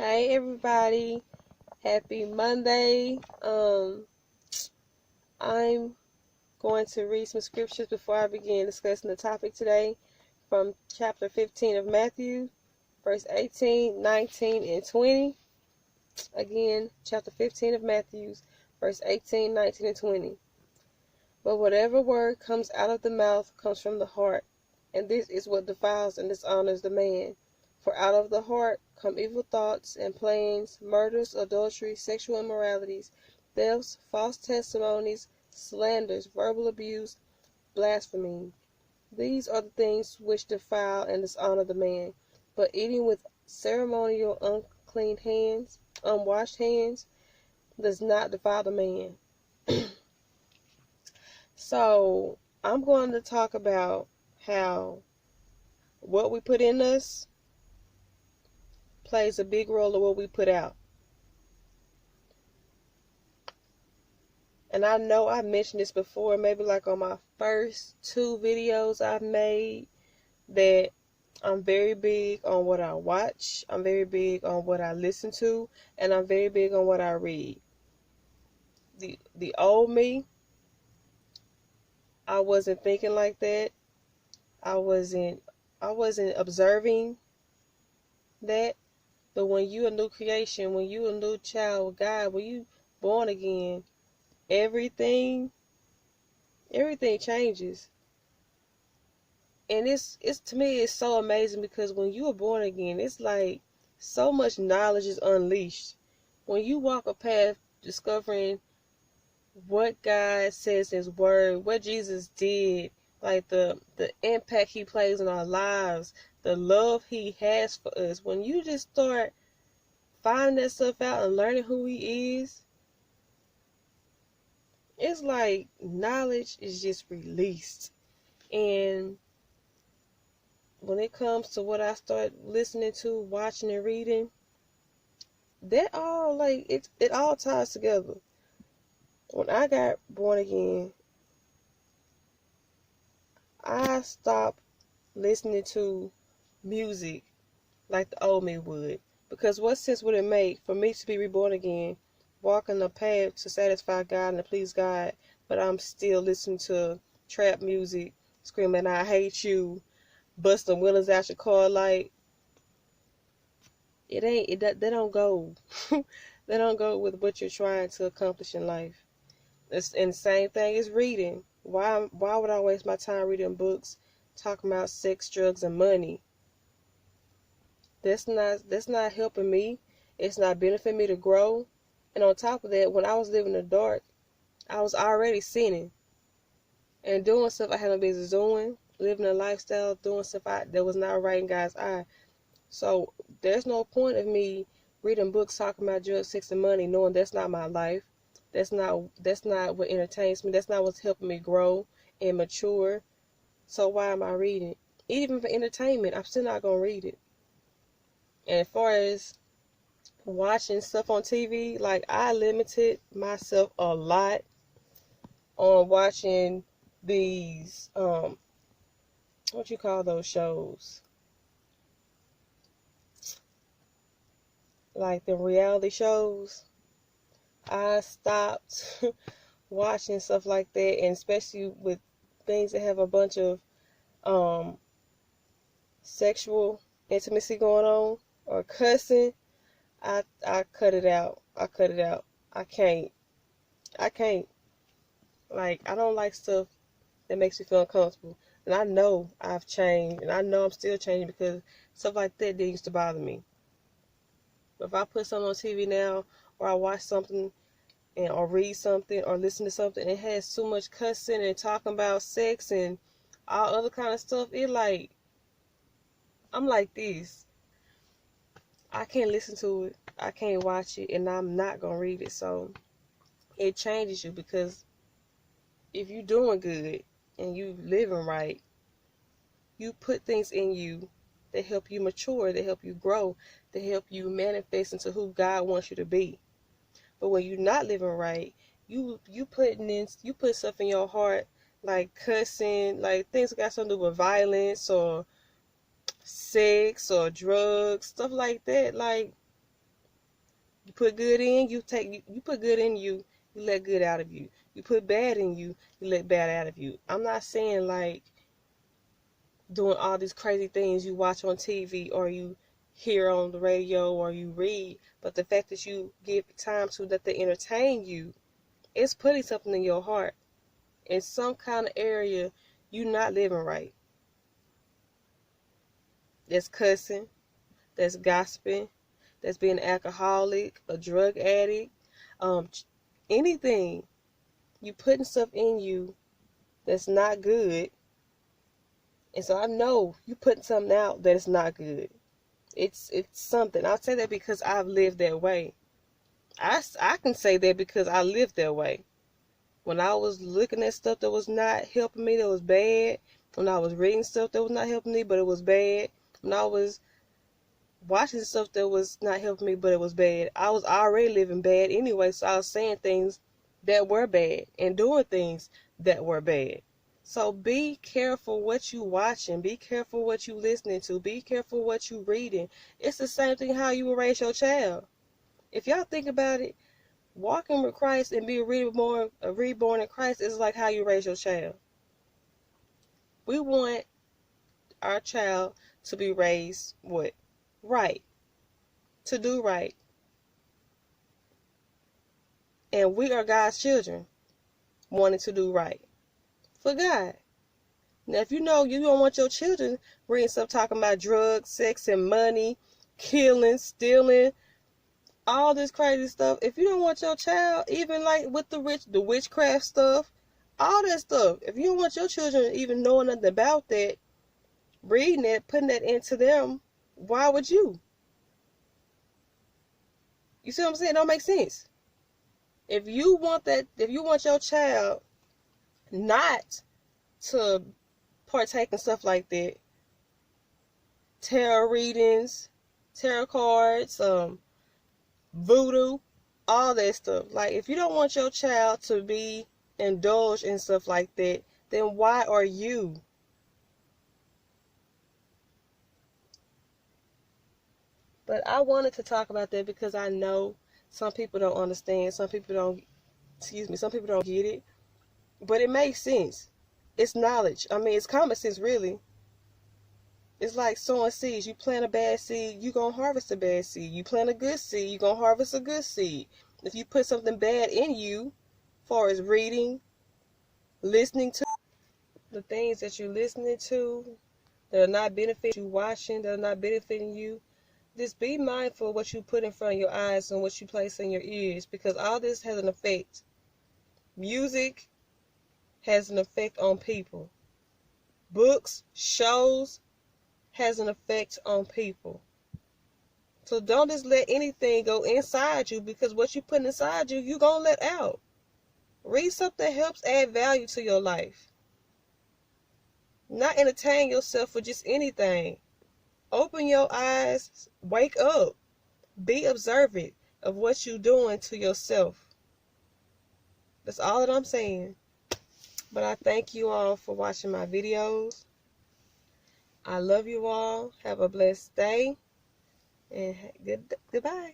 Hey everybody, happy Monday. I'm going to read some scriptures before I begin discussing the topic today from chapter 15 of Matthew, verse 18, 19, and 20. Again, chapter 15 of Matthew, verse 18, 19, and 20. But whatever word comes out of the mouth comes from the heart, and this is what defiles and dishonors the man. For out of the heart come evil thoughts and plans, murders, adulteries, sexual immoralities, thefts, false testimonies, slanders, verbal abuse, blasphemy. These are the things which defile and dishonor the man. But eating with ceremonial unclean hands, unwashed hands, does not defile the man. So, I'm going to talk about how what we put in us plays a big role in what we put out. And I know I mentioned this before, maybe like on my first 2 videos I've made, that I'm very big on what I watch, I'm very big on what I listen to, and I'm very big on what I read. The old me, I wasn't thinking like that. I wasn't observing that. But when you a new creation, when you a new child of God, when you born again, everything changes. And it's to me it's so amazing, because when you are born again, it's like so much knowledge is unleashed. When you walk a path discovering what God says in His Word, what Jesus did, like the impact He plays in our lives, the love He has for us. When you just start finding that stuff out and learning who He is, it's like knowledge is just released. And when it comes to what I start listening to, watching, and reading, that all it all ties together. When I got born again, I stopped listening to music like the old me would. Because what sense would it make for me to be reborn again, walking a path to satisfy God and to please God, but I'm still listening to trap music, screaming "I hate you," busting windows out your car light? They don't go. They don't go with what you're trying to accomplish in life. And the same thing is reading. Why would I waste my time reading books talking about sex, drugs, and money? That's not helping me. It's not benefiting me to grow. And on top of that, when I was living in the dark, I was already sinning and doing stuff I had no business doing, living a lifestyle, doing stuff that was not right in God's eye. So there's no point of me reading books talking about drugs, sex, and money, knowing that's not my life. That's not what entertains me. That's not what's helping me grow and mature. So why am I reading? Even for entertainment, I'm still not gonna read it. And as far as watching stuff on TV, like, I limited myself a lot on watching these what you call those shows, like the reality shows. I stopped watching stuff like that, and especially with things that have a bunch of sexual intimacy going on or cussing. I cut it out. I cut it out. I can't. Like, I don't like stuff that makes me feel uncomfortable. And I know I've changed, and I know I'm still changing, because stuff like that didn't used to bother me. But if I put something on TV now, or I watch something or read something or listen to something, it has too much cussing and talking about sex and all other kind of stuff, I'm like this. I can't listen to it. I can't watch it, and I'm not gonna read it. So it changes you, because if you're doing good and you living right, you put things in you that help you mature, that help you grow, that help you manifest into who God wants you to be. But when you're not living right, you put stuff in your heart, like cussing, like things that got something to do with violence or sex or drugs, stuff like that. Like, You put good in, you put good in you, you let good out of you. You put bad in you, you let bad out of you. I'm not saying like doing all these crazy things you watch on TV or you hear on the radio or you read, but the fact that you give time to that they entertain you, it's putting something in your heart. In some kind of area, you're not living right. That's cussing, that's gossiping, that's being an alcoholic, a drug addict, um, anything. You putting stuff in you that's not good. And so I know you putting something out that is not good. It's something. I'll say that because I've lived that way. I can say that because I lived that way. When I was looking at stuff that was not helping me, that was bad. When I was reading stuff that was not helping me, but it was bad. When I was watching stuff that was not helping me, but it was bad. I was already living bad anyway, so I was saying things that were bad and doing things that were bad. So be careful what you watching. Be careful what you listening to. Be careful what you reading. It's the same thing how you will raise your child. If y'all think about it, walking with Christ and being reborn in Christ is like how you raise your child. We want our child to be raised what? Right. To do right. And we are God's children, wanting to do right for God. Now, if you know you don't want your children reading stuff talking about drugs, sex, and money, killing, stealing, all this crazy stuff. If you don't want your child, even like with the witchcraft stuff, all that stuff. If you don't want your children even knowing nothing about that, reading that, putting that into them, why would you? You see what I'm saying? It don't make sense. If you want your child not to partake in stuff like that, tarot readings, tarot cards, voodoo, all that stuff. Like, if you don't want your child to be indulged in stuff like that, then why are you? But I wanted to talk about that because I know some people don't understand. Some people don't get it. But it makes sense. It's knowledge. I mean, it's common sense, really. It's like sowing seeds. You plant a bad seed, you're going to harvest a bad seed. You plant a good seed, you're going to harvest a good seed. If you put something bad in you, as far as reading, listening to, the things that you're listening to that are not benefiting you, watching, that are not benefiting you, just be mindful of what you put in front of your eyes and what you place in your ears, because all this has an effect. Music has an effect on people. Books, shows, has an effect on people. So don't just let anything go inside you, because what you put inside you, you're going to let out. Read something that helps add value to your life. Not entertain yourself with just anything. Open your eyes. Wake up. Be observant of what you're doing to yourself. That's all that I'm saying. But I thank you all for watching my videos. I love you all. Have a blessed day. And goodbye.